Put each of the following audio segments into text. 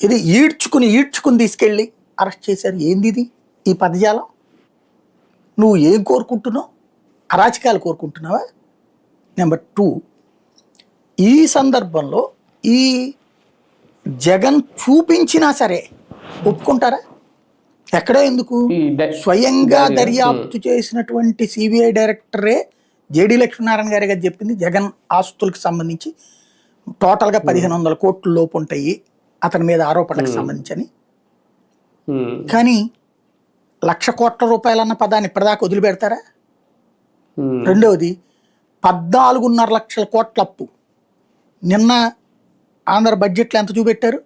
ఇది ఈడ్చుకుని తీసుకెళ్ళి అరెస్ట్ చేశారు. ఏంది ఇది? ఈ పదజాలం? నువ్వు ఏం కోరుకుంటున్నావు? అరాచకాలు కోరుకుంటున్నావా? నెంబర్ 2, ఈ సందర్భంలో ఈ జగన్ చూపించినా సరే ఒప్పుకుంటారా? ఎక్కడో ఎందుకు, స్వయంగా దర్యాప్తు చేసినటువంటి సిబిఐ డైరెక్టరే జేడి లక్ష్మీనారాయణ గారి గారు చెప్పింది జగన్ ఆస్తులకు సంబంధించి టోటల్గా 1500 కోట్ల లోపు ఉంటాయి అతని మీద ఆరోపణలకు సంబంధించి. కానీ 1,00,000 కోట్ల రూపాయలన్న పదాన్ని ఇప్పటిదాకా వదిలిపెడతారా? రెండవది 14.5 లక్షల కోట్ల అప్పు. నిన్న ఆంధ్ర బడ్జెట్లో ఎంత చూపెట్టారు?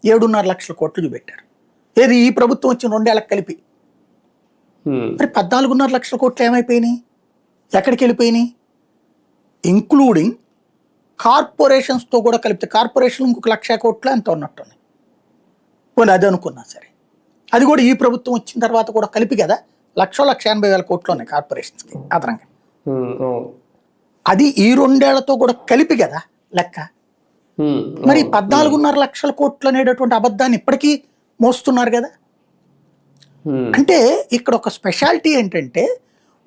7.5 లక్షల కోట్లు చూపెట్టారు. ఏది ఈ ప్రభుత్వం వచ్చిన 2 ఏళ్ళకి కలిపి. మరి 14.5 లక్షల కోట్లు ఏమైపోయినాయి? ఎక్కడికి వెళ్ళిపోయినాయి? ఇంక్లూడింగ్ కార్పొరేషన్స్తో కూడా కలిపితే కార్పొరేషన్ ఇంకొక 1,00,000 కోట్లు ఎంత ఉన్నట్టున్నాయి. పోనీ అది అనుకున్నా సరే, అది కూడా ఈ ప్రభుత్వం వచ్చిన తర్వాత కూడా కలిపి కదా 1,80,000 కోట్లు ఉన్నాయి కార్పొరేషన్స్కి అదనంగా. అది ఈ 2 ఏళ్లతో కూడా కలిపి కదా లెక్క. మరి 14.5 లక్షల కోట్లు అనేటటువంటి అబద్ధాన్ని ఇప్పటికీ మోస్తున్నారు కదా. అంటే ఇక్కడ ఒక స్పెషాలిటీ ఏంటంటే,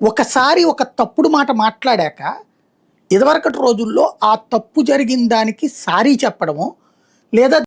ఒకసారి ఒక తప్పుడు మాట మాట్లాడాక ఇదివరకటి రోజుల్లో ఆ తప్పు జరిగిన దానికి సారీ చెప్పడము లేదా